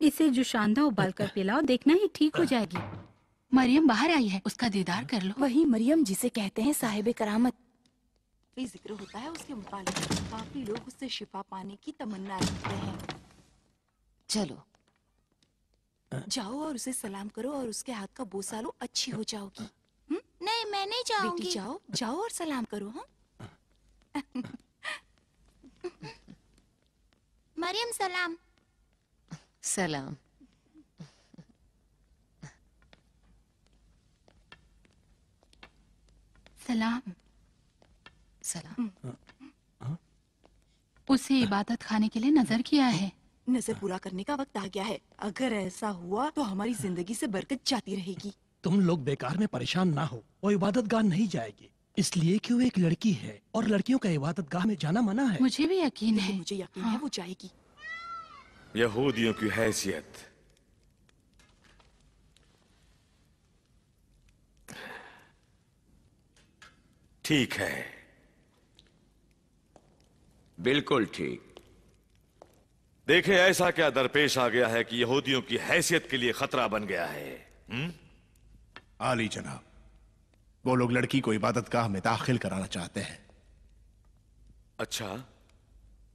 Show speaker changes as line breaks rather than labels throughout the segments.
इसे जुशांदा उबाल कर पिलाओ, देखना ही ठीक हो जाएगी।
मरियम बाहर आई है, उसका दीदार कर लो।
वही मरियम जिसे कहते हैं साहिब करामत। भी जिक्र होता है उसके मुतालिक। काफी लोग उससे शिफा पाने की तमन्ना रखते हैं। चलो जाओ और उसे सलाम करो और उसके हाथ का बोसा लो, अच्छी हो जाओगी।
नहीं, मैं नहीं जाऊंगी।
बेटी जाओ जाओ और सलाम करो। हाँ
मरियम सलाम।
सलाम।
सलाम।
सलाम।
उसे इबादत खाने के लिए नजर किया है।
नजर पूरा करने का वक्त आ गया है। अगर ऐसा हुआ तो हमारी जिंदगी से बरकत जाती रहेगी।
तुम लोग बेकार में परेशान ना हो, वो इबादत गाह नहीं जाएगी, इसलिए कि वो एक लड़की है और लड़कियों का इबादत गाह में जाना मना है।
मुझे भी यकीन है।
मुझे यकीन है वो जाएगी।
यहूदियों की हैसियत। ठीक है,
बिल्कुल ठीक।
देखे ऐसा क्या दरपेश आ गया है कि यहूदियों की हैसियत के लिए खतरा बन गया है।
आली जनाब, वो लोग लड़की को इबादतगाह में दाखिल कराना चाहते हैं।
अच्छा,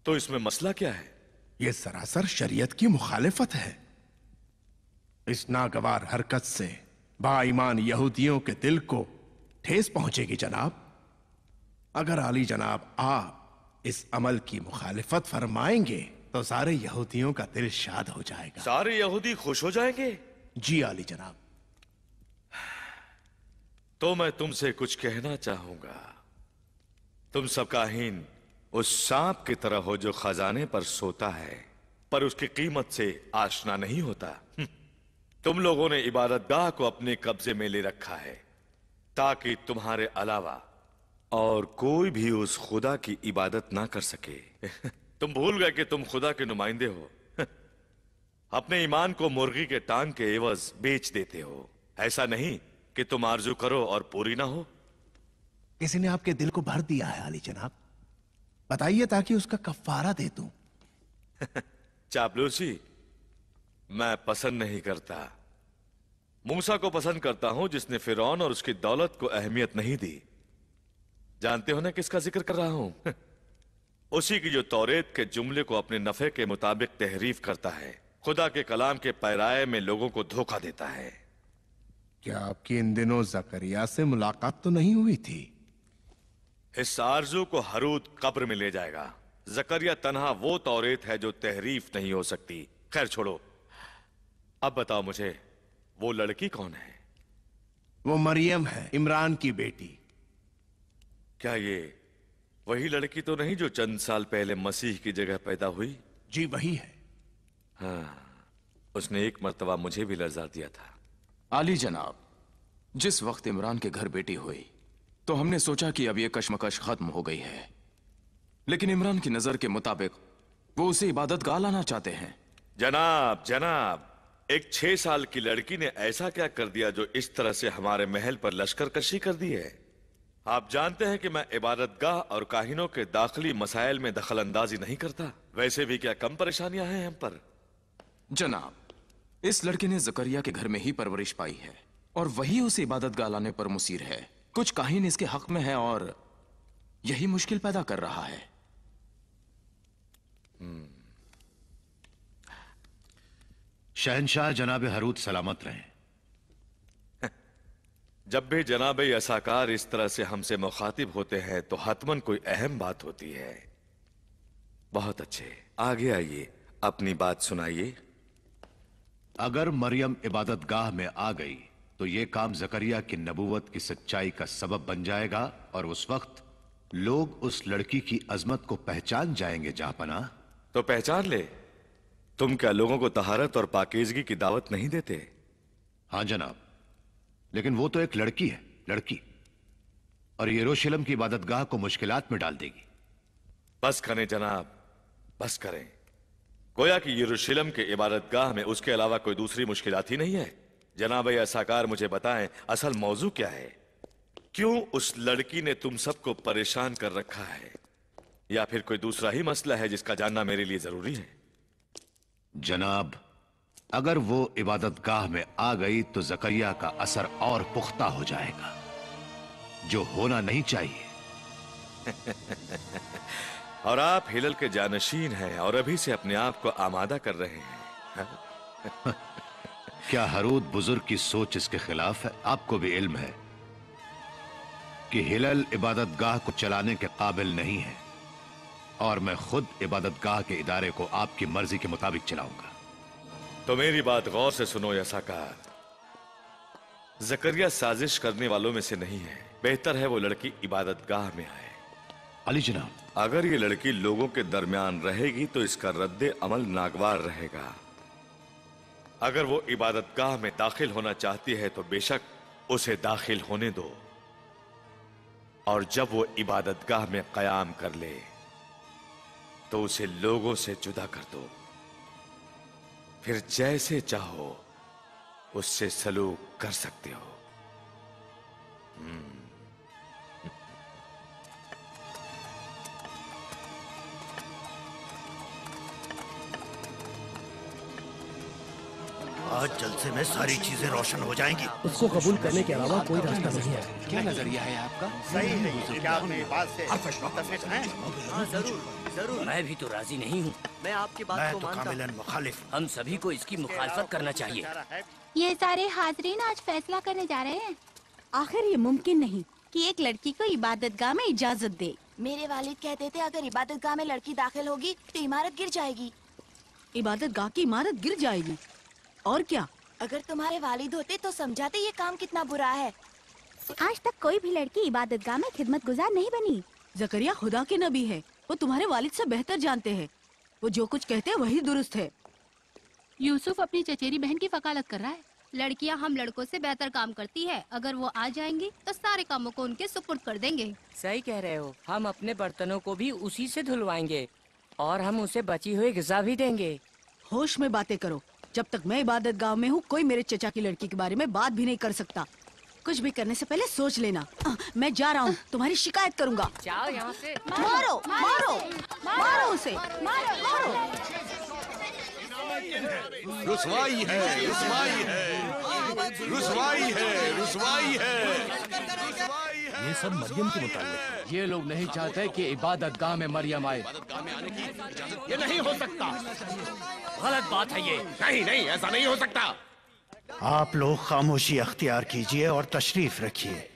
तो इसमें मसला क्या है?
यह सरासर शरीयत की मुखालिफत है। इस नागवार हरकत से बाईमान यहूदियों के दिल को ठेस पहुंचेगी जनाब। अगर आली जनाब आप इस अमल की मुखालिफत फरमाएंगे तो सारे यहूदियों का दिल शाद हो जाएगा।
सारे यहूदी खुश हो जाएंगे?
जी आली जनाब।
तो मैं तुमसे कुछ कहना चाहूंगा। तुम सब काहीन उस सांप की तरह हो जो खजाने पर सोता है पर उसकी कीमत से आशना नहीं होता। तुम लोगों ने इबादतगाह को अपने कब्जे में ले रखा है ताकि तुम्हारे अलावा और कोई भी उस खुदा की इबादत ना कर सके। तुम भूल गए कि तुम खुदा के नुमाइंदे हो। अपने ईमान को मुर्गी के टांग के एवज बेच देते हो। ऐसा नहीं कि तुम आरजू करो और पूरी ना हो।
किसी ने आपके दिल को भर दिया है आली जनाब, बताइए ताकि उसका कफ्फारा दे दूं।
चापलूसी मैं पसंद नहीं करता। मूसा को पसंद करता हूं जिसने फिरौन और उसकी दौलत को अहमियत नहीं दी। जानते हो ना किसका जिक्र कर रहा हूं? उसी की जो तौरेत के जुमले को अपने नफे के मुताबिक तहरीफ करता है, खुदा के कलाम के पैराए में लोगों को धोखा देता है।
क्या आपकी इन दिनों जकरिया से मुलाकात तो नहीं हुई थी?
इस आरजू को हरूद कब्र में ले जाएगा। जकरिया तन्हा वो तौरेत है जो तहरीफ नहीं हो सकती। खैर छोड़ो, अब बताओ मुझे वो लड़की कौन है?
वो मरियम है, इमरान की बेटी।
क्या ये वही लड़की तो नहीं जो चंद साल पहले मसीह की जगह पैदा हुई?
जी वही है।
हाँ, उसने एक मर्तबा मुझे भी लर्जा दिया था।
आली जनाब, जिस वक्त इमरान के घर बेटी हुई तो हमने सोचा कि अब यह कश्मकश खत्म हो गई है, लेकिन इमरान की नजर के मुताबिक वो उसे इबादतगाह लाना चाहते हैं।
जनाब जनाब, एक 6 साल की लड़की ने ऐसा क्या कर दिया जो इस तरह से हमारे महल पर लश्कर कशी कर दी है? आप जानते हैं कि मैं इबादतगाह और काहिनों के दाखिली मसाइल में दखल अंदाजी नहीं करता। वैसे भी क्या कम परेशानियां हैं हम पर?
जनाब, इस लड़के ने जकरिया के घर में ही परवरिश पाई है और वही उसे इबादतगाह लाने पर मुसीर है। कुछ काहिन इसके हक में है और यही मुश्किल पैदा कर रहा है।
शहनशाह जनाब हरूद सलामत रहें।
जब भी जनाब यसाकार इस तरह से हमसे मुखातिब होते हैं तो हतमन कोई अहम बात होती है। बहुत अच्छे, आगे आइए, अपनी बात सुनाइए।
अगर मरियम इबादतगाह में आ गई तो यह काम जकरिया की नबूवत की सच्चाई का सबब बन जाएगा और उस वक्त लोग उस लड़की की अजमत को पहचान जाएंगे। जहापना,
तो पहचान ले। तुम क्या लोगों को तहारत और पाकीज़गी की दावत नहीं देते?
हाँ जनाब, लेकिन वो तो एक लड़की है, लड़की, और यरूशलेम की इबादतगाह को मुश्किलात में डाल देगी।
बस करें जनाब, बस करें। गोया कि यरूशलेम के इबादतगाह में उसके अलावा कोई दूसरी मुश्किलात ही नहीं है। जनाब यसाकार, मुझे बताएं असल मौजू क्या है? क्यों उस लड़की ने तुम सबको परेशान कर रखा है? या फिर कोई दूसरा ही मसला है जिसका जानना मेरे लिए जरूरी है?
जनाब, अगर वो इबादतगाह में आ गई तो जकरिया का असर और पुख्ता हो जाएगा, जो होना नहीं चाहिए।
और आप हिलल के जानशीन हैं और अभी से अपने आप को आमादा कर रहे हैं।
क्या हरूद बुजुर्ग की सोच इसके खिलाफ है? आपको भी इल्म है कि हिलल इबादतगाह को चलाने के काबिल नहीं है, और मैं खुद इबादतगाह के इदारे को आपकी मर्जी के मुताबिक चलाऊंगा।
तो मेरी बात गौर से सुनो या साकार। जकरिया साजिश करने वालों में से नहीं है। बेहतर है वो लड़की इबादतगाह में आए।
अली जनाब,
अगर ये लड़की लोगों के दरमियान रहेगी तो इसका रद्दे अमल नागवार रहेगा। अगर वो इबादतगाह में दाखिल होना चाहती है तो बेशक उसे दाखिल होने दो, और जब वो इबादतगाह में कयाम कर ले तो उसे लोगों से जुदा कर दो। फिर जैसे चाहो उससे सलूक कर सकते हो।
आज जलसे में सारी चीजें रोशन हो जाएंगी।
उसको कबूल करने के अलावा कोई रास्ता नहीं है।
क्या नजरिया है आपका?
सही है। क्या आप मेरी बात से मुत्तफिक हैं?
हाँ जरूर जरूर। मैं भी तो राजी नहीं हूँ। मैं आपकी बात को मानता हूँ।
कामिलन मुखालिफ।
हम सभी को इसकी मुखालफत करना चाहिए।
ये सारे हाजरीन आज फैसला करने जा रहे हैं।
आखिर ये मुमकिन नहीं कि एक लड़की को इबादतगाह में इजाजत दे।
मेरे वालिद कहते थे अगर इबादतगाह में लड़की दाखिल होगी तो इमारत गिर जाएगी।
इबादतगाह की इमारत गिर जाएगी? और क्या?
अगर तुम्हारे वालिद होते तो समझाते ये काम कितना बुरा है।
आज तक कोई भी लड़की इबादतगाह में खिदमत गुजार नहीं बनी।
जकरिया खुदा के नबी है, वो तुम्हारे वालिद से बेहतर जानते हैं। वो जो कुछ कहते हैं वही दुरुस्त है।
यूसुफ अपनी चचेरी बहन की वकालत कर रहा है।
लड़कियां हम लड़कों से बेहतर काम करती है। अगर वो आ जाएंगी तो सारे कामों को उनके सुपुर्द कर देंगे।
सही कह रहे हो। हम अपने बर्तनों को भी उसी से धुलवाएंगे और हम उसे बची हुई ग़िज़ा भी देंगे।
होश में बातें करो। जब तक मैं इबादतगाह में हूँ कोई मेरे चचा की लड़की के बारे में बात भी नहीं कर सकता। कुछ भी करने से पहले सोच लेना। मैं जा रहा हूँ, तुम्हारी शिकायत करूँगा।
जाओ यहाँ से।
मारो मारो मारो उसे, मारो मारो।
रुसवाई है, रुसवाई है, रुसवाई है, रुसवाई है।
ये सब मरियम के मुताल्लिक है।
ये लोग नहीं चाहते कि इबादतगाह में मरियम आए।
ये नहीं हो सकता।
गलत बात है ये।
नहीं नहीं, ऐसा नहीं हो सकता।
आप लोग खामोशी अख्तियार कीजिए और तशरीफ रखिए।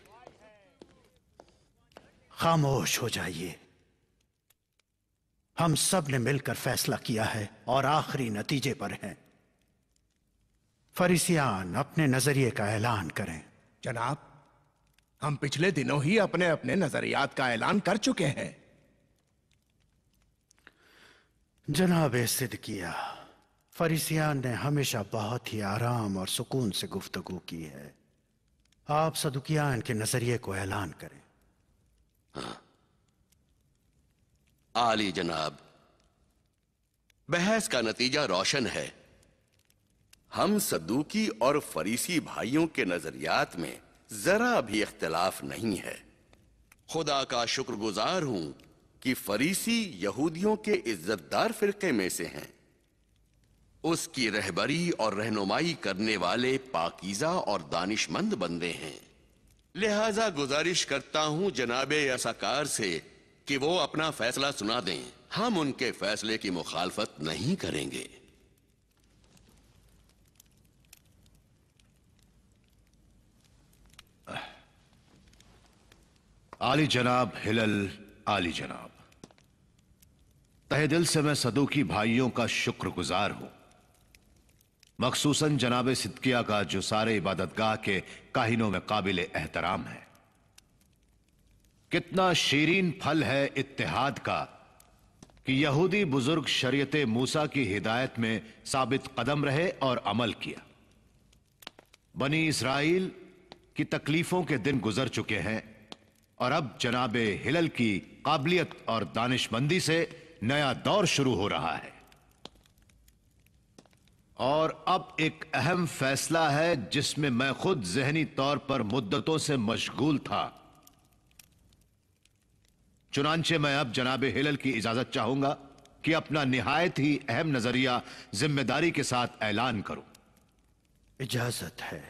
खामोश हो जाइए। हम सब ने मिलकर फैसला किया है और आखिरी नतीजे पर हैं। फरीसियान अपने नजरिए का ऐलान करें।
जनाब, हम पिछले दिनों ही अपने अपने नजरियात का ऐलान कर चुके हैं।
जनाब सिद्दकिया, फरीसियान ने हमेशा बहुत ही आराम और सुकून से गुफ्तगू की है। आप सदुकियान के नजरिए को ऐलान करें।
हाँ। आली जनाब, बहस का नतीजा रोशन है। हम सदूकी और फरीसी भाइयों के नजरियात में जरा भी इख्तिलाफ नहीं है। खुदा का शुक्रगुजार हूं कि फरीसी यहूदियों के इज्जतदार फिरके में से हैं। उसकी रहबरी और रहनुमाई करने वाले पाकीज़ा और दानिशमंद बंदे हैं। लिहाजा गुजारिश करता हूं जनाबे यसाकार से कि वो अपना फैसला सुना दें। हम उनके फैसले की मुखालफत नहीं करेंगे।
आली जनाब हिलल, आली जनाब, तहे दिल से मैं सदूकी भाइयों का शुक्रगुजार हूं, मखसूसन जनाब सिद्दकिया का जो सारे इबादतगाह के काहिनों में काबिल एहतराम है। कितना शीरीन फल है इत्तेहाद का कि यहूदी बुजुर्ग शरीयत मूसा की हिदायत में साबित कदम रहे और अमल किया। बनी इसराइल की तकलीफों के दिन गुजर चुके हैं और अब जनाबे हिलल की काबिलियत और दानिशमंदी से नया दौर शुरू हो रहा है। और अब एक अहम फैसला है जिसमें मैं खुद ज़हनी तौर पर मुद्दतों से मशगूल था। चुनांचे मैं अब जनाबे हिलल की इजाजत चाहूंगा कि अपना निहायत ही अहम नजरिया जिम्मेदारी के साथ ऐलान करूं।
इजाजत है।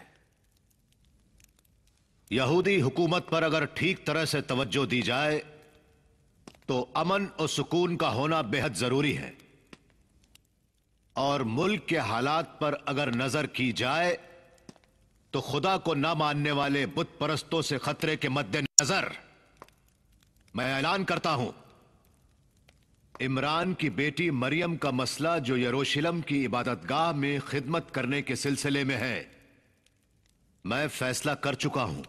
यहूदी हुकूमत पर अगर ठीक तरह से तवज्जो दी जाए तो अमन और सुकून का होना बेहद जरूरी है, और मुल्क के हालात पर अगर नजर की जाए तो खुदा को न मानने वाले बुत परस्तों से खतरे के मद्देनजर मैं ऐलान करता हूं, इमरान की बेटी मरियम का मसला जो यरूशलेम की इबादतगाह में खिदमत करने के सिलसिले में है, मैं फैसला कर चुका हूं।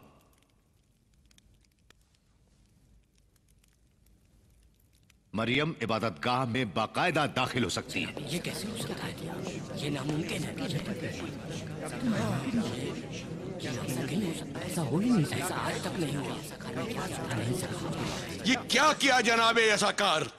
मरियम इबादतगाह में बाकायदा दाखिल हो सकती है।
ये कैसे हो सकता है? ये नामुमकिन है। ऐसा हो ही नहीं सकता, ऐसा आज तक नहीं हुआ।
ये क्या किया जनाबे ऐसा कार?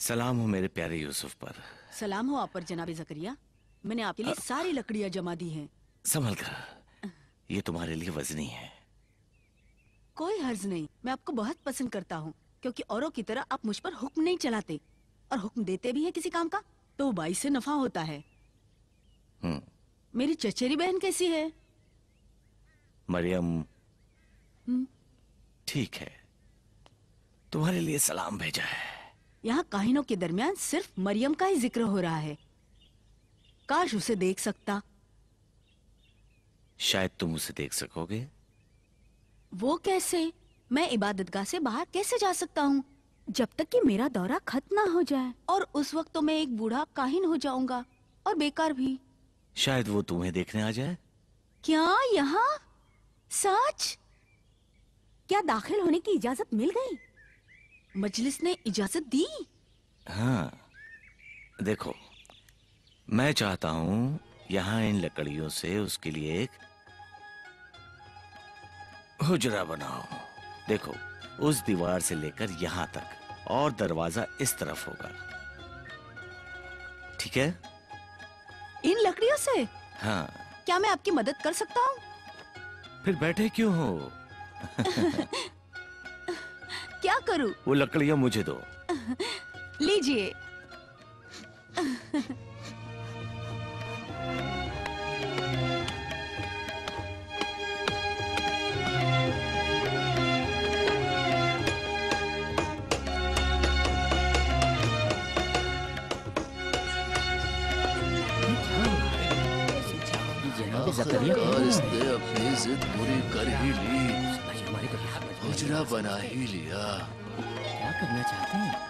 सलाम हो मेरे प्यारे यूसुफ पर।
सलाम हो आप पर जनाबे जकरिया। मैंने आपके लिए सारी लकड़ियां जमा दी हैं।
संभल कर, ये तुम्हारे लिए वजनी है।
कोई हर्ज नहीं, मैं आपको बहुत पसंद करता हूँ, क्योंकि औरों की तरह आप मुझ पर हुक्म नहीं चलाते, और हुक्म देते भी है किसी काम का तो बाई से नफा होता है। मेरी चचेरी बहन कैसी है?
मरियम ठीक है, तुम्हारे लिए सलाम भेजा है।
यहाँ काहिनों के दरमियान सिर्फ मरियम का ही जिक्र हो रहा है। काश उसे देख सकता।
शायद तुम उसे देख सकोगे।
वो कैसे? मैं इबादतगाह से बाहर कैसे जा सकता हूँ जब तक कि मेरा दौरा खत्म ना हो जाए? और उस वक्त तो मैं एक बूढ़ा काहिन हो जाऊंगा और बेकार भी।
शायद वो तुम्हें देखने आ जाए।
क्या यहाँ? सच? क्या दाखिल होने की इजाजत मिल गई? मजलिस ने इजाजत दी?
हाँ, देखो, मैं चाहता हूँ यहाँ इन लकड़ियों से उसके लिए एक हुजरा बनाओ। देखो, उस दीवार से लेकर यहाँ तक, और दरवाजा इस तरफ होगा। ठीक है?
इन लकड़ियों से?
हाँ।
क्या मैं आपकी मदद कर सकता हूँ?
फिर बैठे क्यों हो?
क्या करूं?
वो लकड़ियां मुझे दो।
लीजिए।
इसने अपनी जिद पूरी कर ही ली, हुजरा बना ही लिया।
करना चाहते हैं?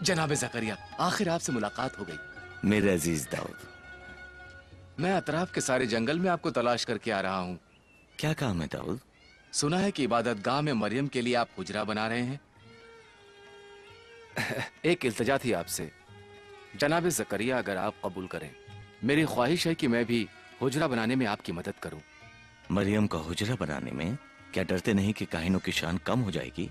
जनाब ज़करिया, आखिर आपसे मुलाकात हो गई।
मेरे अजीज दाऊद,
मैं अतराफ के सारे जंगल में आपको तलाश करके आ रहा हूँ।
क्या काम है दाऊद?
सुना है कि इबादत गाह में मरियम के लिए आप हुजरा बना रहे हैं। एक इल्तिजा थी आपसे जनाब ज़करिया, अगर आप कबूल करें, मेरी ख्वाहिश है कि मैं भी हुजरा बनाने में आपकी मदद करूं।
मरियम का हुजरा बनाने में क्या डरते नहीं कि काहिनों की शान कम हो जाएगी?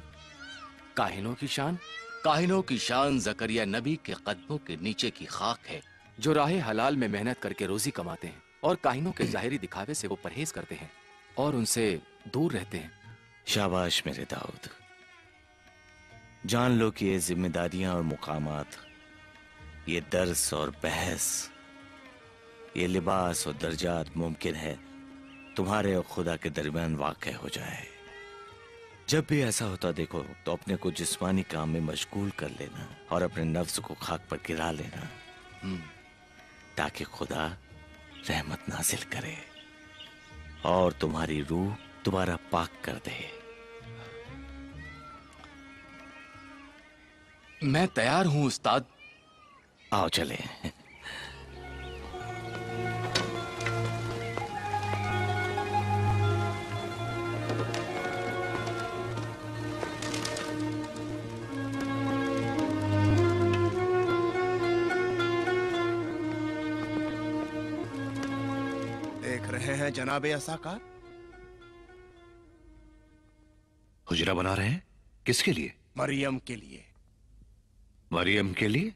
काहिनों की शान? काहिनों की शान ज़करिया नबी के कदमों के नीचे की खाक है, जो राह हलाल में मेहनत करके रोजी कमाते हैं और काहिनों के जाहिरी दिखावे से वो परहेज करते हैं और उनसे दूर रहते हैं।
शाबाश मेरे दाऊद, जान लो कि ये जिम्मेदारियां और मुकामात, ये दर्स और बहस, ये लिबास और दर्जात मुमकिन है तुम्हारे और खुदा के दरमियान वाक़ हो जाए। जब भी ऐसा होता देखो तो अपने को जिस्मानी काम में मशगूल कर लेना और अपने नफ्स को खाक पर गिरा लेना, ताकि खुदा रहमत नाजिल करे और तुम्हारी रूह दोबारा पाक कर दे।
मैं तैयार हूं उस्ताद।
आओ चले।
देख रहे हैं जनाबे असाकार,
हुजरा बना रहे हैं? किसके लिए?
मरियम के लिए।
मरियम के लिए?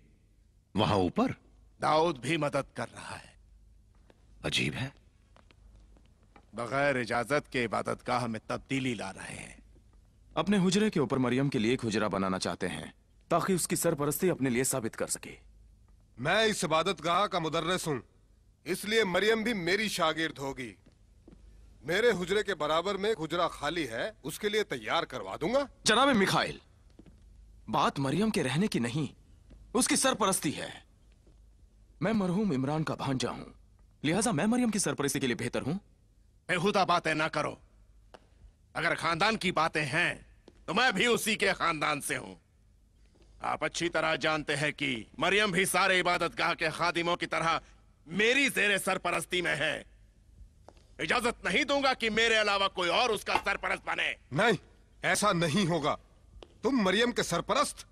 वहां ऊपर?
दाऊद भी मदद कर रहा है।
अजीब है।
बगैर इजाजत के इबादतगाह में तब्दीली ला रहे हैं।
अपने हुजरे के ऊपर मरियम के लिए एक हुजरा बनाना चाहते हैं ताकि उसकी सरपरस्ती अपने लिए साबित कर सके।
मैं इस इबादतगाह का मुदर्रिस हूं, इसलिए मरियम भी मेरी शागिर्द होगी। मेरे हुजरे के बराबर में एक हुजरा खाली है, उसके लिए तैयार करवा दूंगा।
जनाब मिखाइल, बात मरियम के रहने की नहीं, उसकी सरपरस्ती है। मैं मरहूम इमरान का भांजा हूं, लिहाजा मैं मरियम की सरपरस्ती के लिए बेहतर हूं।
बेहुदा बातें ना करो। अगर खानदान की बातें हैं तो मैं भी उसी के खानदान से हूं। आप अच्छी तरह जानते हैं कि मरियम भी सारे इबादतगाह के खादिमों की तरह मेरी ज़ेरे सरपरस्ती में है। इजाजत नहीं दूंगा कि मेरे अलावा कोई और उसका सरपरस्त बने।
नहीं, ऐसा नहीं होगा। तुम मरियम के सरपरस्त?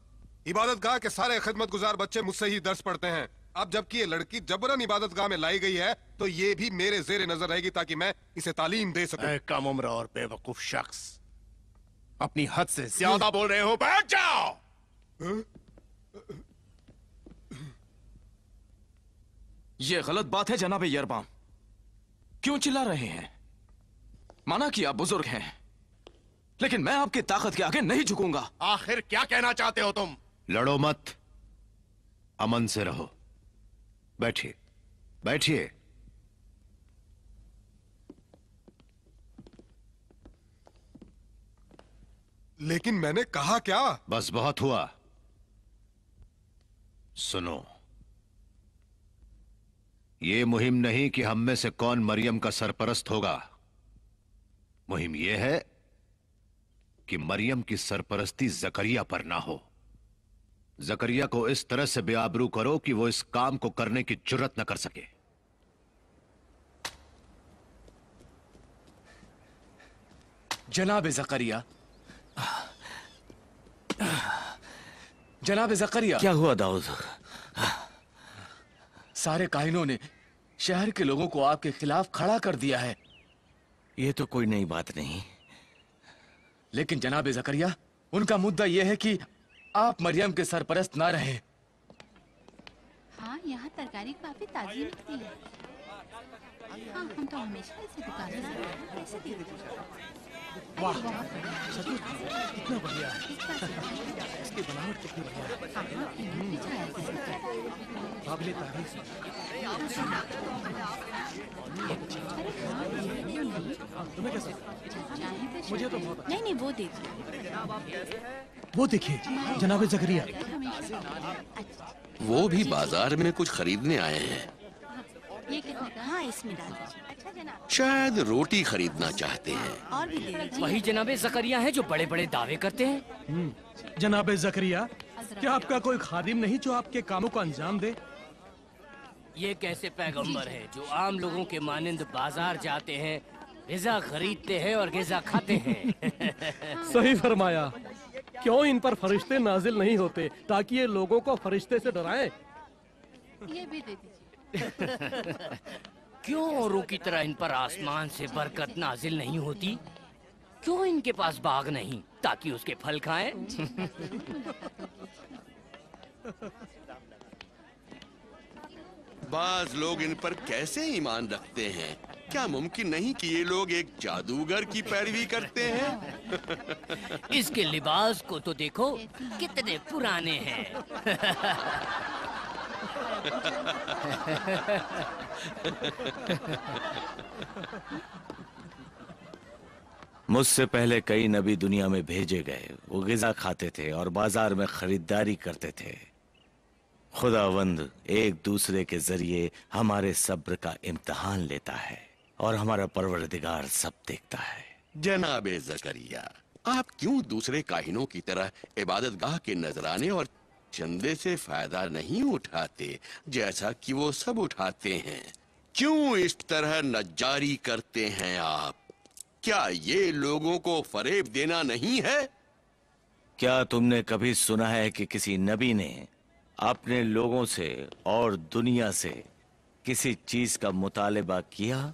इबादतगाह के सारे खिदमतगुजार बच्चे मुझसे ही दर्स पढ़ते हैं। अब जबकि ये लड़की जबरन इबादतगाह में लाई गई है तो ये भी मेरे ज़ेरे नजर रहेगी ताकि मैं इसे तालीम दे सकूं।
कम उम्र और बेवकूफ शख्स, अपनी हद से ज्यादा बोल रहे हो। बैठ जाओ।
ये गलत बात है जनाब यरबाम। क्यों चिल्ला रहे हैं? माना कि आप बुजुर्ग हैं, लेकिन मैं आपकी ताकत के आगे नहीं झुकूंगा।
आखिर क्या कहना चाहते हो तुम?
लड़ो मत, अमन से रहो। बैठिए, बैठिए।
लेकिन मैंने कहा क्या?
बस बहुत हुआ। सुनो, ये मुहिम नहीं कि हम में से कौन मरियम का सरपरस्त होगा। मुहिम यह है कि मरियम की सरपरस्ती जकरिया पर ना हो। जकरिया को इस तरह से बेआबरू करो कि वो इस काम को करने की जुर्रत न कर सके।
जनाब जकरिया, जनाब जकरिया।
क्या हुआ दाऊद?
सारे काहिनों ने शहर के लोगों को आपके खिलाफ खड़ा कर दिया है।
ये तो कोई नई बात नहीं।
लेकिन जनाब जकरिया, उनका मुद्दा यह है कि आप मरियम के सरपरस्त ना रहे।
हाँ, यहाँ तरकारी काफी ताजी मिलती है। हाँ, हम तो हमेशा इसी दुकान से लाते हैं। कैसे देते?
वाह, सचमुच कितना बढ़िया है। इसकी बनावट कितनी बढ़िया है। काबिले तारीफ। तुम्हें कैसा? मुझे तो बहुत।
नहीं नहीं, वो दे दो।
वो देखिए जनाब जकरिया।
वो भी बाजार में कुछ खरीदने आए हैं।
ये कितने का? हाँ इसमें डाल दीजिए। अच्छा जनाब।
शायद रोटी खरीदना चाहते हैं।
और भी दे दीजिए।
वही जनाबे जकरिया हैं जो बड़े बड़े दावे करते हैं।
जनाब जकरिया, क्या आपका कोई खादिम नहीं जो आपके कामों को अंजाम दे?
ये कैसे पैगंबर है जो आम लोगों के मानिंद बाजार जाते हैं, गिज़ा खरीदते हैं और गिज़ा खाते हैं।
सही फरमाया। क्यों इन पर फरिश्ते नाजिल नहीं होते ताकि ये लोगों को फरिश्ते से डराएं?
ये भी दे दीजिए।
क्यों औरों की तरह इन पर आसमान से बरकत नाजिल नहीं होती? क्यों इनके पास बाग नहीं ताकि उसके फल खाएं?
बाज लोग इन पर कैसे ईमान रखते हैं? क्या मुमकिन नहीं कि ये लोग एक जादूगर की पैरवी करते हैं?
इसके लिबास को तो देखो, कितने पुराने हैं।
मुझसे पहले कई नबी दुनिया में भेजे गए। वो गिज़ा खाते थे और बाजार में खरीदारी करते थे। खुदावंद एक दूसरे के जरिए हमारे सब्र का इम्तिहान लेता है और हमारा परवरदिगार सब देखता है।
जनाबे जकरिया, आप क्यों दूसरे काहिनों की तरह इबादतगाह के नजराने और चंदे से फायदा नहीं उठाते जैसा कि वो सब उठाते हैं? क्यों इस तरह नज्जारी करते हैं आप? क्या ये लोगों को फरेब देना नहीं है?
क्या तुमने कभी सुना है कि किसी नबी ने अपने लोगों से और दुनिया से किसी चीज का मुतालिबा किया?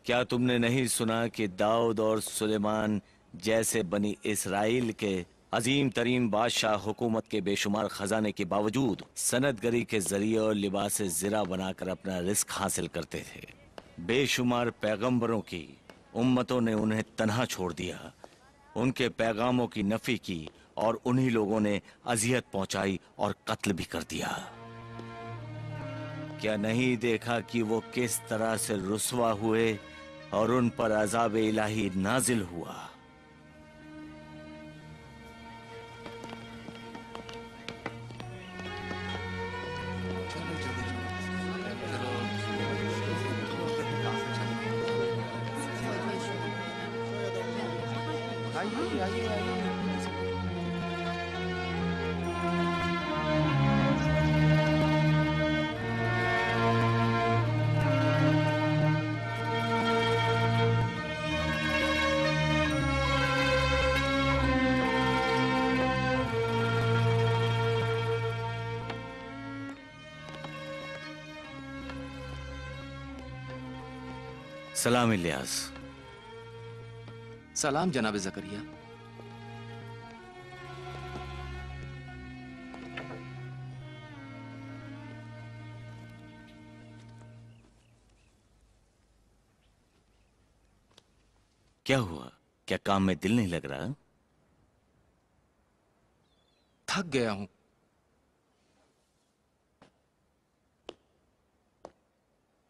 क्या तुमने नहीं सुना कि दाऊद और सुलेमान जैसे बनी इसराइल के अजीम तरीन बादशाह हुकूमत के बेशुमार खजाने के बावजूद सनदगरी के जरिए और लिबास ज़िरा बनाकर अपना रिस्क हासिल करते थे? बेशुमार पैगंबरों की उम्मतों ने उन्हें तन्हा छोड़ दिया, उनके पैगामों की नफी की और उन्हीं लोगों ने अजियत पहुंचाई और कत्ल भी कर दिया। क्या नहीं देखा कि वो किस तरह से रुस्वा हुए और उन पर अजाब इलाही नाजिल हुआ? सलाम इलियास।
सलाम जनाब जकरिया।
क्या हुआ? क्या काम में दिल नहीं लग रहा?
थक गया हूं।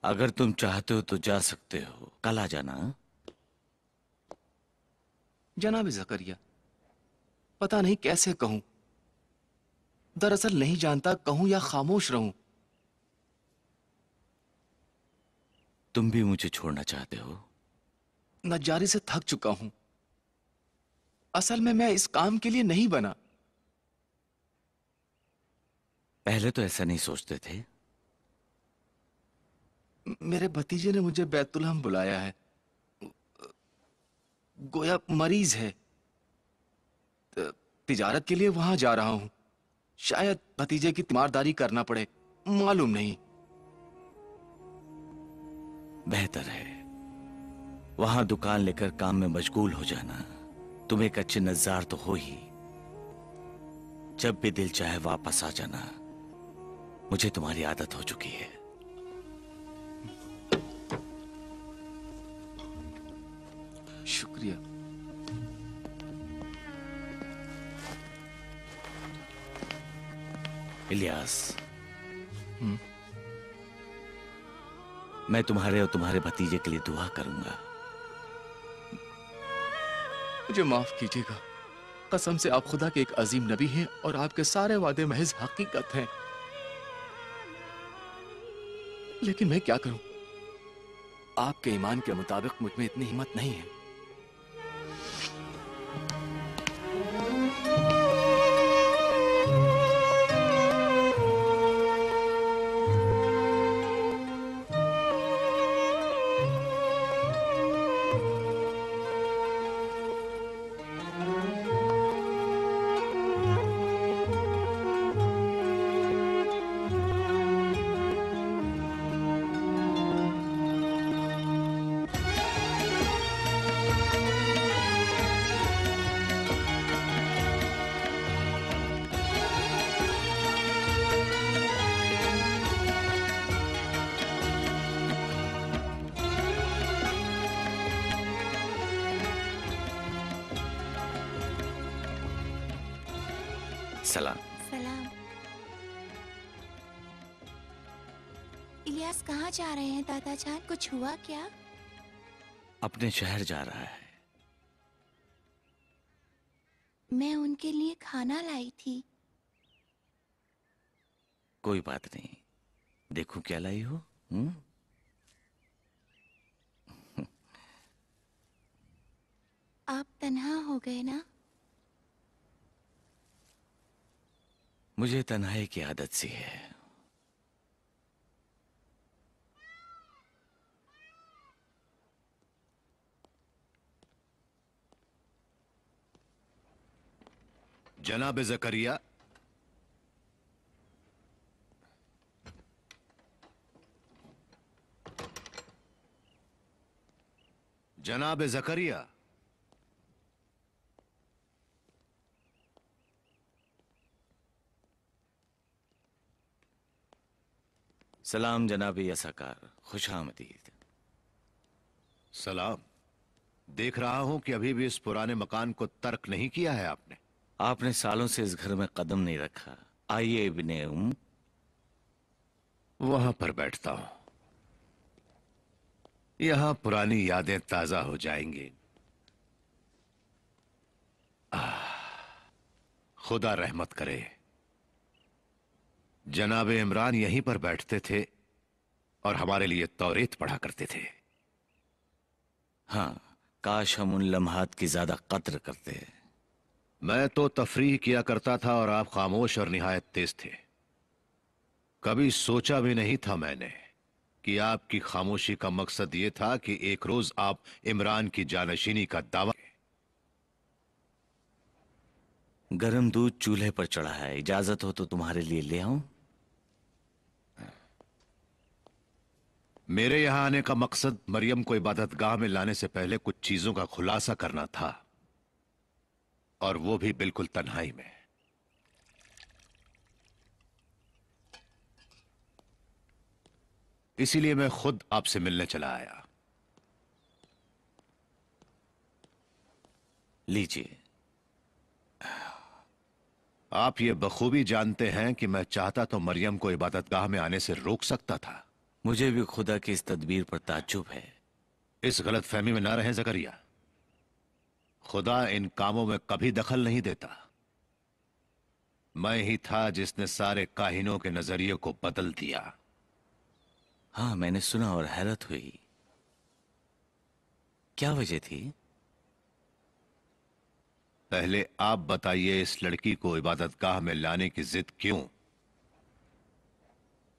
अगर तुम चाहते हो तो जा सकते हो, कल आ जाना।
जनाब जकरिया, पता नहीं कैसे कहूं। दरअसल नहीं जानता कहूं या खामोश रहूं।
तुम भी मुझे छोड़ना चाहते हो?
नज्जारी से थक चुका हूं। असल में मैं इस काम के लिए नहीं बना।
पहले तो ऐसा नहीं सोचते थे।
मेरे भतीजे ने मुझे बैतुलहम बुलाया है। गोया मरीज है। तिजारत के लिए वहां जा रहा हूं। शायद भतीजे की तीमारदारी करना पड़े, मालूम नहीं।
बेहतर है वहां दुकान लेकर काम में मशगूल हो जाना। तुम एक अच्छे नज़ार तो हो ही। जब भी दिल चाहे वापस आ जाना। मुझे तुम्हारी आदत हो चुकी है।
शुक्रिया।
इलियास, मैं तुम्हारे और तुम्हारे भतीजे के लिए दुआ करूंगा।
मुझे माफ कीजिएगा। कसम से आप खुदा के एक अजीम नबी हैं और आपके सारे वादे महज हकीकत हैं। लेकिन मैं क्या करूं? आपके ईमान के मुताबिक मुझ में इतनी हिम्मत नहीं है।
सलाम।
सलाम। इलियास कहाँ जा रहे हैं दादा जान? कुछ हुआ क्या?
अपने शहर जा रहा है।
मैं उनके लिए खाना लाई थी।
कोई बात नहीं, देखो क्या लाई हो।
आप तन्हा हो गए ना?
मुझे तन्हाई की आदत सी है।
जनाब ज़करिया, जनाब ज़करिया,
सलाम जनाब यसकार, खुश आमदीद।
सलाम। देख रहा हूं कि अभी भी इस पुराने मकान को तर्क नहीं किया है आपने।
आपने सालों से इस घर में कदम नहीं रखा। आइए इब्ने
वहां पर बैठता हूं। यहां पुरानी यादें ताजा हो जाएंगी। खुदा रहमत करे। जनाब इमरान यहीं पर बैठते थे और हमारे लिए तौरेत पढ़ा करते थे।
हाँ, काश हम उन लम्हात की ज्यादा कद्र करते।
मैं तो तफरीह किया करता था और आप खामोश और निहायत तेज थे। कभी सोचा भी नहीं था मैंने कि आपकी खामोशी का मकसद यह था कि एक रोज आप इमरान की जानशीनी का दावा।
गरम दूध चूल्हे पर चढ़ा है, इजाजत हो तो तुम्हारे लिए ले आऊं?
मेरे यहां आने का मकसद मरियम को इबादतगाह में लाने से पहले कुछ चीजों का खुलासा करना था, और वो भी बिल्कुल तन्हाई में। इसीलिए मैं खुद आपसे मिलने चला आया।
लीजिए।
आप ये बखूबी जानते हैं कि मैं चाहता तो मरियम को इबादतगाह में आने से रोक सकता था।
मुझे भी खुदा की इस तदबीर पर ताज्जुब है।
इस गलत फहमी में ना रहें ज़करिया। खुदा इन कामों में कभी दखल नहीं देता। मैं ही था जिसने सारे काहिनों के नजरिए को बदल दिया।
हाँ, मैंने सुना और हैरत हुई। क्या वजह थी?
पहले आप बताइए, इस लड़की को इबादतगाह में लाने की जिद क्यों?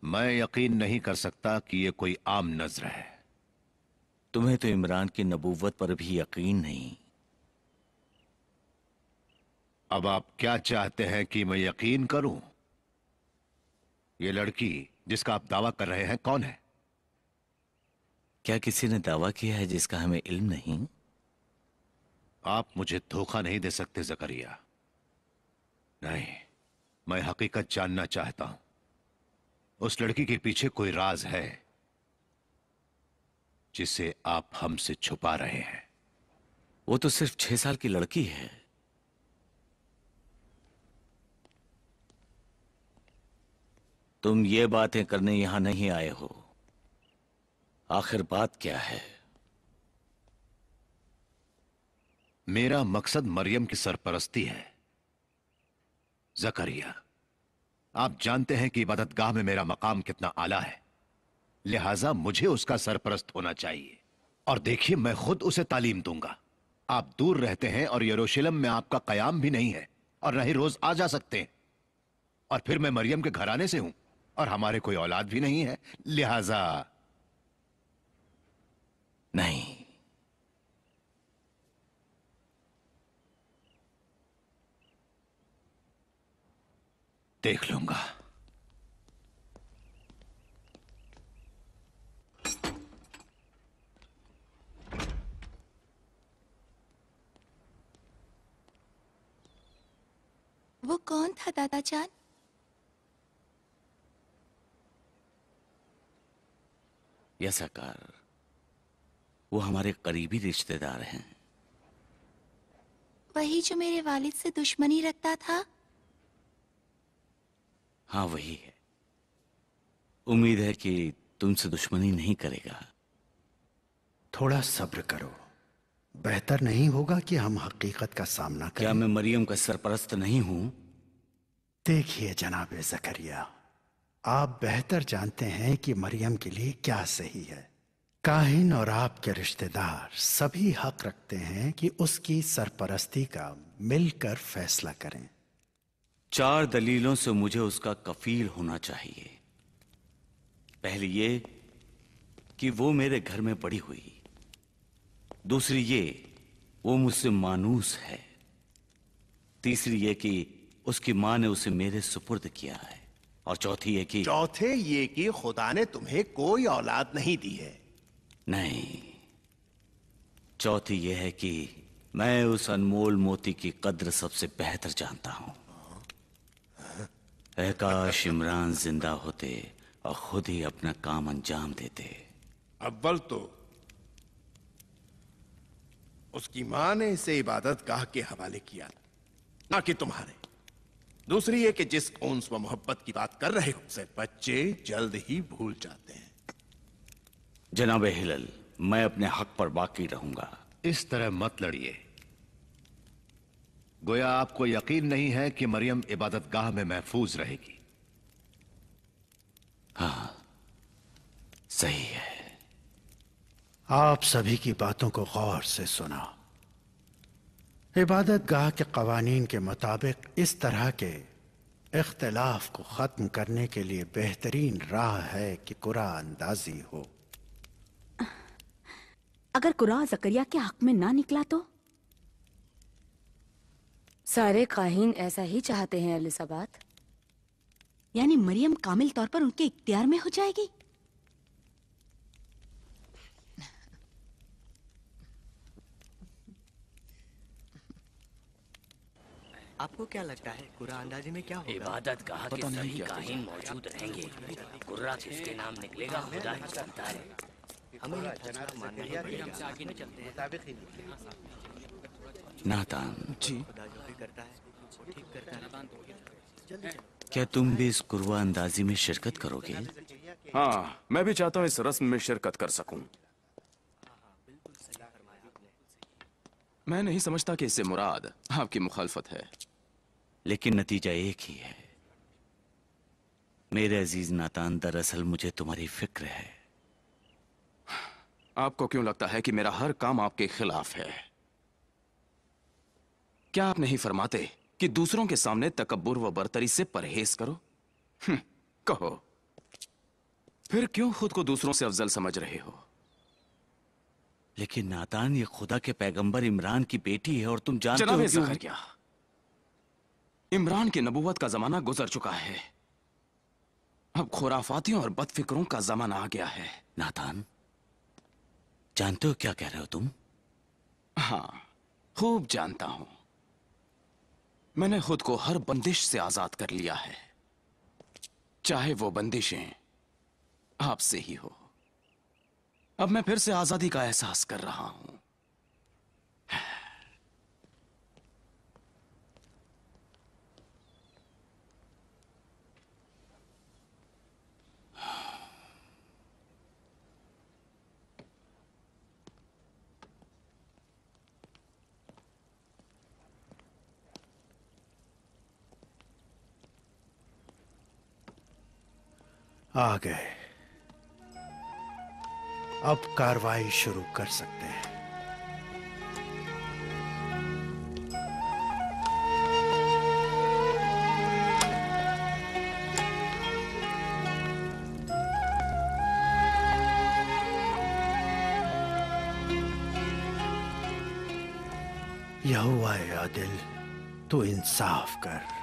मैं यकीन नहीं कर सकता कि यह कोई आम नजर है।
तुम्हें तो इमरान की नबूवत पर भी यकीन नहीं।
अब आप क्या चाहते हैं कि मैं यकीन करूं? ये लड़की जिसका आप दावा कर रहे हैं कौन है?
क्या किसी ने दावा किया है जिसका हमें इल्म नहीं?
आप मुझे धोखा नहीं दे सकते ज़करिया। नहीं, मैं हकीकत जानना चाहता हूं। उस लड़की के पीछे कोई राज है जिसे आप हमसे छुपा रहे हैं।
वो तो सिर्फ 6 साल की लड़की है। तुम ये बातें करने यहां नहीं आए हो। आखिर बात क्या है?
मेरा मकसद मरियम की सरपरस्ती है। जकरिया, आप जानते हैं कि इबादतगाह में मेरा मकाम कितना आला है, लिहाजा मुझे उसका सरपरस्त होना चाहिए। और देखिए, मैं खुद उसे तालीम दूंगा। आप दूर रहते हैं और यरूशलेम में आपका कयाम भी नहीं है और न ही रोज आ जा सकते हैं। और फिर मैं मरियम के घराने से हूं और हमारे कोई औलाद भी नहीं है, लिहाजा
नहीं।
देख लूंगा।
वो कौन था दादा जान?
यसाकार, वो हमारे करीबी रिश्तेदार हैं।
वही जो मेरे वालिद से दुश्मनी रखता था?
हाँ, वही है। उम्मीद है कि तुमसे दुश्मनी नहीं करेगा।
थोड़ा सब्र करो। बेहतर नहीं होगा कि हम हकीकत का सामना करें?
क्या मैं मरियम का सरपरस्त नहीं हूं?
देखिए जनाब जकरिया, आप बेहतर जानते हैं कि मरियम के लिए क्या सही है। काहिन और आपके रिश्तेदार सभी हक रखते हैं कि उसकी सरपरस्ती का मिलकर फैसला करें।
4 दलीलों से मुझे उसका कफील होना चाहिए। पहली ये कि वो मेरे घर में बड़ी हुई। दूसरी ये, वो मुझसे मानूस है। तीसरी ये कि उसकी मां ने उसे मेरे सुपुर्द किया है। और चौथी ये कि
खुदा ने तुम्हें कोई औलाद नहीं दी है।
नहीं, चौथी ये है कि मैं उस अनमोल मोती की कद्र सबसे बेहतर जानता हूं। ऐ काश इमरान जिंदा होते और खुद ही अपना काम अंजाम देते।
अव्वल तो उसकी मां ने इसे इबादत गाह के हवाले किया, ना कि तुम्हारे। दूसरी ये कि जिस उन्स व मोहब्बत की बात कर रहे हो उसे बच्चे जल्द ही भूल जाते हैं।
जनाब हिलल, मैं अपने हक पर बाकी रहूंगा।
इस तरह मत लड़िए। गोया आपको यकीन नहीं है कि मरियम इबादतगाह में महफूज रहेगी।
हाँ, सही है।
आप सभी की बातों को गौर से सुना। इबादत गाह के कवानीन के मुताबिक इस तरह के इख्तिलाफ को खत्म करने के लिए बेहतरीन राह है कि कुरा अंदाजी हो।
अगर कुरा जकरिया के हक में ना निकला तो?
सारे काहीन ऐसा ही चाहते हैं एलिजाबेथ।
यानी मरियम कामिल तौर पर उनके इख्तियार में हो जाएगी?
आपको क्या लगता है कुरा अंदाजी में क्या होगा? इबादत गाह के सभी काहीन मौजूद रहेंगे। कुर्रा किसके नाम निकलेगा खुदा ही जानता है। हमें ये फैसला मानना ही पड़ेगा। हम आगे नहीं चलते हैं।
नातान
जी, खुदा जो भी करता है वो ठीक करता है।
क्या तुम भी इस कुर्वा अंदाजी में शिरकत करोगे?
हाँ, मैं भी चाहता हूँ इस रस्म में शिरकत कर सकूं। मैं नहीं समझता कि इससे मुराद आपकी मुखालफत है।
लेकिन नतीजा एक ही है। मेरे अजीज नातान, दरअसल मुझे तुम्हारी फिक्र है।
आपको क्यों लगता है कि मेरा हर काम आपके खिलाफ है? क्या आप नहीं फरमाते कि दूसरों के सामने तकब्बुर व बरतरी से परहेज करो? कहो, फिर क्यों खुद को दूसरों से अफजल समझ रहे हो?
लेकिन नातान, ये खुदा के पैगंबर इमरान की बेटी है और तुम जानते हो
जनाब
कि
ज़करिया, इमरान की नबूवत का जमाना गुजर चुका है। अब खुराफातियों और बदफिक्रों का जमाना आ गया है।
नातान, जानते हो क्या कह रहे हो तुम?
हाँ, खूब जानता हूं। मैंने खुद को हर बंदिश से आजाद कर लिया है, चाहे वो बंदिशें आपसे ही हो। अब मैं फिर से आजादी का एहसास कर रहा हूं।
आ गए। अब कार्रवाई शुरू कर सकते हैं। यहोवा आदिल, तू इंसाफ कर।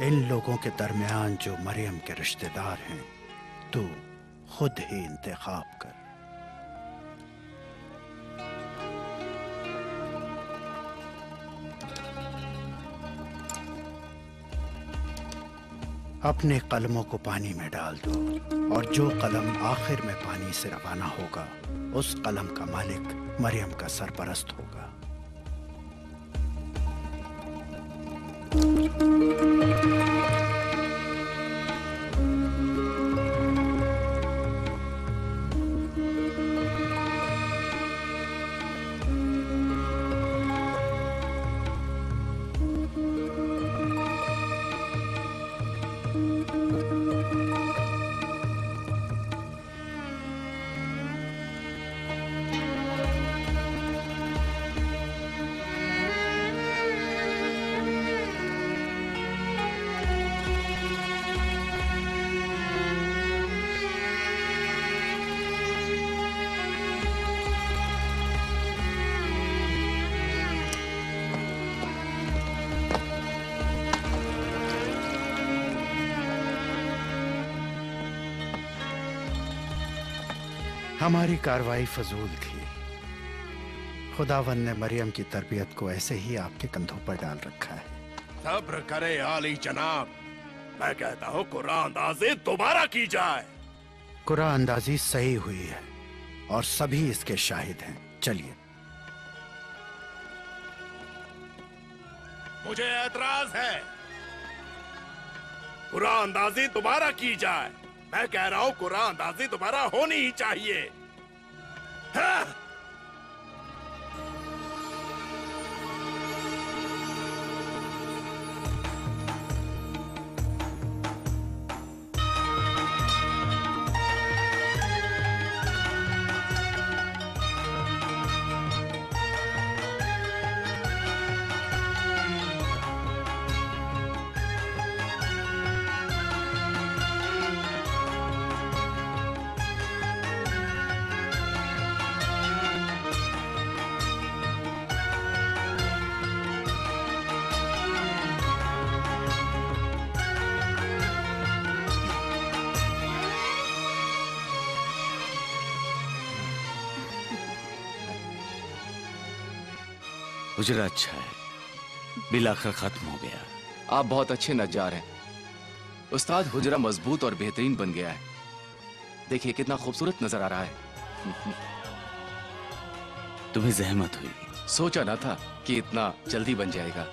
इन लोगों के दरमियान जो मरियम के रिश्तेदार हैं, तू खुद ही इंतखाब कर। अपने कलमों को पानी में डाल दो और जो कलम आखिर में पानी से रवाना होगा, उस कलम का मालिक मरियम का सरपरस्त होगा। हमारी कार्रवाई फजूल थी। खुदावन ने मरियम की तरबियत को ऐसे ही आपके कंधों पर डाल रखा है।
सब्र करे आली जनाब, मैं कहता हूँ कुरान अंदाजी दोबारा की जाए।
कुरान अंदाजी सही हुई है और सभी इसके शाहिद हैं। चलिए।
मुझे एतराज है। कुरान अंदाजी दोबारा की जाए। मैं कह रहा हूँ कुरान अंदाजी दोबारा होनी ही चाहिए। हाँ?
गुजरा अच्छा है, बिल आखिर खत्म हो गया।
आप बहुत अच्छे नज्जार हैं उस्ताद। हुजरा मजबूत और बेहतरीन बन गया है। देखिए कितना खूबसूरत नजर आ रहा है।
तुम्हें जहमत हुई।
सोचा ना था कि इतना जल्दी बन जाएगा।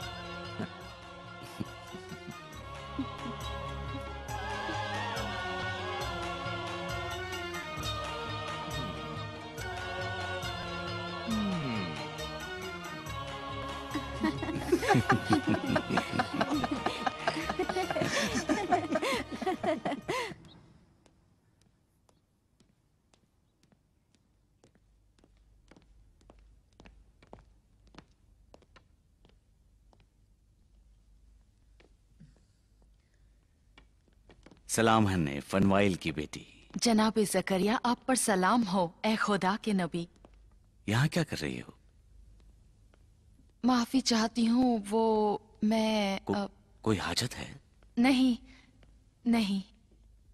सलाम हन्ने, फनवाइल की बेटी।
जनाब ज़करिया, आप पर सलाम हो ए खुदा के नबी।
यहाँ क्या कर रही हो?
माफी चाहती हूँ, वो मैं
कोई हाजत है?
नहीं नहीं।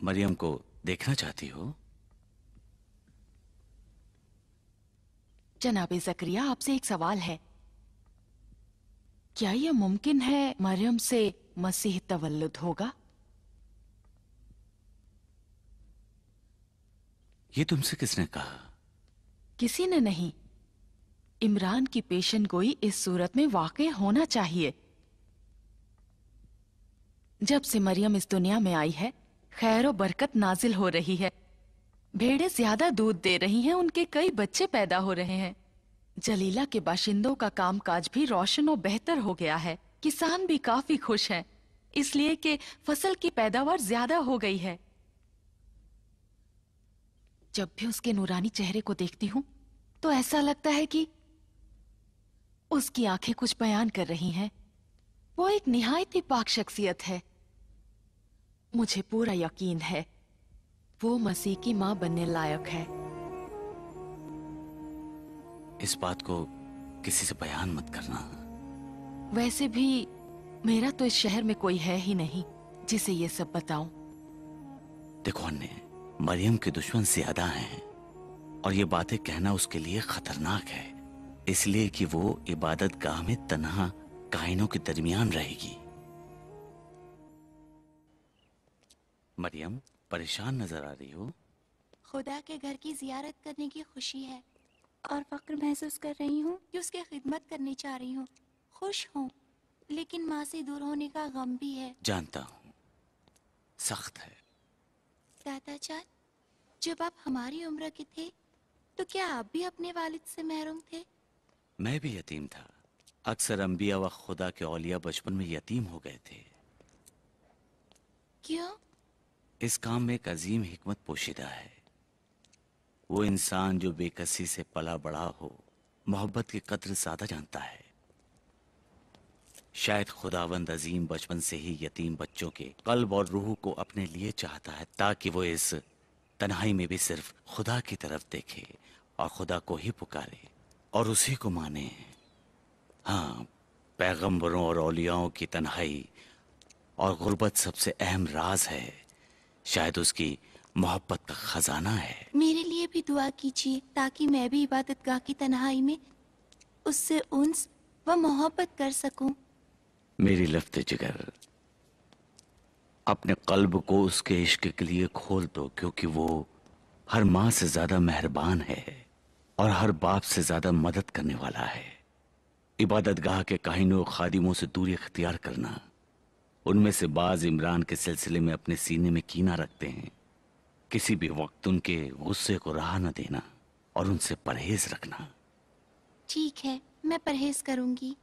मरियम को देखना चाहती हो?
जनाब ज़करिया, आपसे एक सवाल है। क्या यह मुमकिन है मरियम से मसीह तवल्लुद होगा?
ये तुमसे किसने कहा?
किसी ने नहीं। इमरान की पेशन गोई इस सूरत में वाक़ई होना चाहिए। जब से मरियम इस दुनिया में आई है, खैर और बरकत नाजिल हो रही है। भेड़ें ज्यादा दूध दे रही हैं, उनके कई बच्चे पैदा हो रहे हैं। जलीला के बाशिंदों का कामकाज भी रोशन और बेहतर हो गया है। किसान भी काफी खुश हैं, इसलिए कि फसल की पैदावार ज्यादा हो गई है। जब भी उसके नूरानी चेहरे को देखती हूँ तो ऐसा लगता है कि उसकी आंखें कुछ बयान कर रही हैं। वो एक निहायत ही पाक शख्सियत है। मुझे पूरा यकीन है वो मसीह की मां बनने लायक है।
इस बात को किसी से बयान मत करना।
वैसे भी मेरा तो इस शहर में कोई है ही नहीं जिसे ये सब बताऊं।
देखो अन्य, मरियम के दुश्मन ज्यादा हैं और ये बातें कहना उसके लिए खतरनाक है, इसलिए कि वो इबादत गाह में तन्हा काहिनों के दरमियान रहेगी। मरियम, परेशान नजर आ रही हो।
खुदा के घर की जियारत करने की खुशी है और फक्र महसूस कर रही हूँ कि उसकी खिदमत करनी चाह रही हूँ। खुश हूँ, लेकिन माँ से दूर होने का गम भी है।
जानता हूँ, सख्त है।
दादा जान, जब आप हमारी उम्र के थे तो क्या आप भी अपने वालिद से महरूम थे?
मैं भी यतीम था। अक्सर अंबिया व खुदा के औलिया बचपन में यतीम हो गए थे।
क्यों?
इस काम में एक अजीम हिकमत पोशीदा है। वो इंसान जो बेकसी से पला बड़ा हो, मोहब्बत की कद्र ज्यादा जानता है। शायद खुदावंद अजीम बचपन से ही यतीम बच्चों के कल्ब और रूह को अपने लिए चाहता है, ताकि वो इस तन्हाई में भी सिर्फ खुदा की तरफ देखे और खुदा को ही पुकारे और उसी को माने। हाँ, पैगंबरों और औलियाओं की तन्हाई और गुर्बत सबसे अहम राज है। शायद उसकी मोहब्बत का खजाना है।
मेरे लिए भी दुआ कीजिए ताकि मैं भी इबादतगाह की तन्हाई में उससे उन्स व मोहब्बत कर सकूं।
मेरी लफ्ते जिगर, अपने कल्ब को उसके इश्क के लिए खोल दो, क्योंकि वो हर माँ से ज्यादा मेहरबान है और हर बाप से ज्यादा मदद करने वाला है। इबादतगाह के काहिनों खादिमों से दूरी इख्तियार करना। उनमें से बाज इमरान के सिलसिले में अपने सीने में कीना रखते हैं। किसी भी वक्त उनके गुस्से को रहा न देना और उनसे परहेज रखना।
ठीक है, मैं परहेज करूंगी।